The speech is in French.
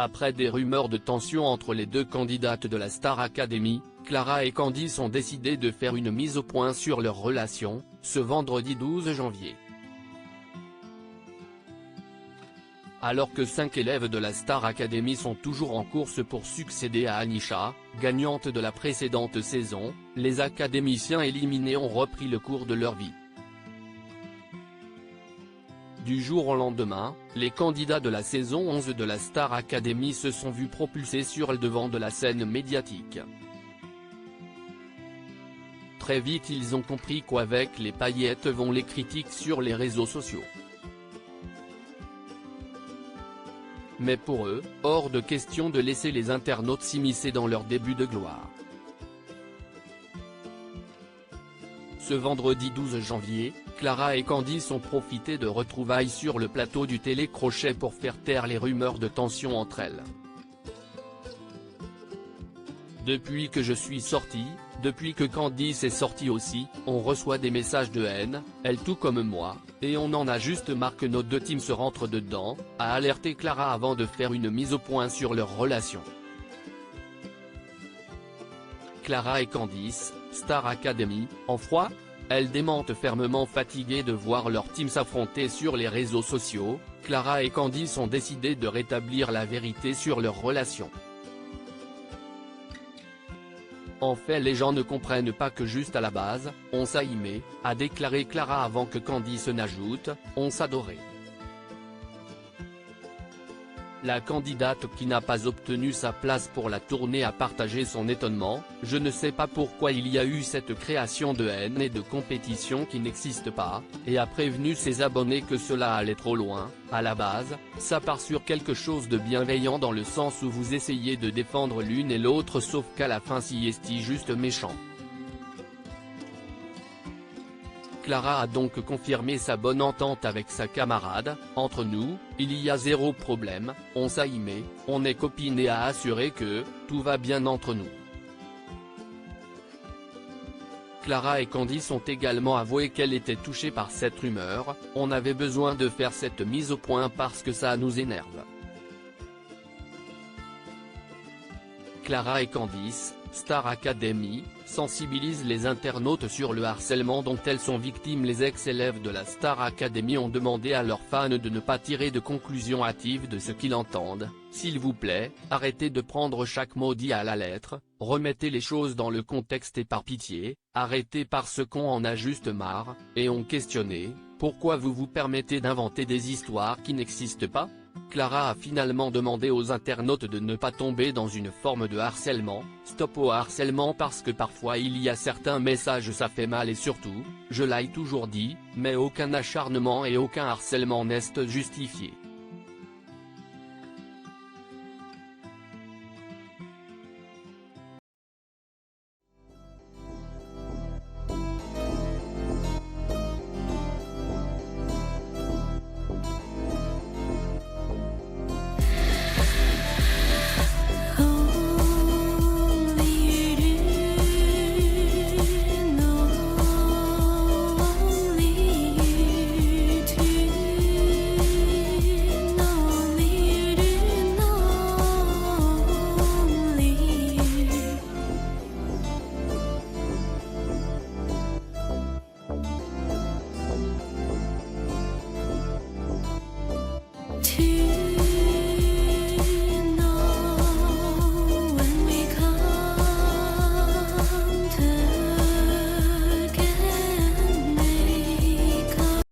Après des rumeurs de tension entre les deux candidates de la Star Academy, Clara et Candice ont décidé de faire une mise au point sur leur relation, ce vendredi 12 janvier. Alors que 5 élèves de la Star Academy sont toujours en course pour succéder à Anisha, gagnante de la précédente saison, les académiciens éliminés ont repris le cours de leur vie. Du jour au lendemain, les candidats de la saison 11 de la Star Academy se sont vus propulsés sur le devant de la scène médiatique. Très vite ils ont compris qu'avec les paillettes vont les critiques sur les réseaux sociaux. Mais pour eux, hors de question de laisser les internautes s'immiscer dans leur début de gloire. Ce vendredi 12 janvier, Clara et Candice ont profité de retrouvailles sur le plateau du Télécrochet pour faire taire les rumeurs de tension entre elles. Depuis que je suis sortie, depuis que Candice est sortie aussi, on reçoit des messages de haine, elle tout comme moi, et on en a juste marre que nos deux teams se rentrent dedans, a alerté Clara avant de faire une mise au point sur leur relation. Clara et Candice, Star Academy, en froid? Elles démentent fermement, fatiguées de voir leur team s'affronter sur les réseaux sociaux. Clara et Candice ont décidé de rétablir la vérité sur leur relation. En fait les gens ne comprennent pas que juste à la base, on s'aimait, a déclaré Clara avant que Candice n'ajoute, on s'adorait. La candidate qui n'a pas obtenu sa place pour la tournée a partagé son étonnement, je ne sais pas pourquoi il y a eu cette création de haine et de compétition qui n'existe pas, et a prévenu ses abonnés que cela allait trop loin. À la base, ça part sur quelque chose de bienveillant dans le sens où vous essayez de défendre l'une et l'autre sauf qu'à la fin si est juste méchant. Clara a donc confirmé sa bonne entente avec sa camarade, entre nous, il y a zéro problème, on s'aimait, on est copines et a assuré que, tout va bien entre nous. Clara et Candice ont également avoué qu'elle était touchée par cette rumeur, on avait besoin de faire cette mise au point parce que ça nous énerve. Clara et Candice, Star Academy, sensibilisent les internautes sur le harcèlement dont elles sont victimes. Les ex-élèves de la Star Academy ont demandé à leurs fans de ne pas tirer de conclusions hâtives de ce qu'ils entendent. S'il vous plaît, arrêtez de prendre chaque mot dit à la lettre, remettez les choses dans le contexte et par pitié, arrêtez parce qu'on en a juste marre, et on questionnait, pourquoi vous vous permettez d'inventer des histoires qui n'existent pas ? Clara a finalement demandé aux internautes de ne pas tomber dans une forme de harcèlement, stop au harcèlement parce que parfois il y a certains messages ça fait mal et surtout, je l'ai toujours dit, mais aucun acharnement et aucun harcèlement n'est justifié.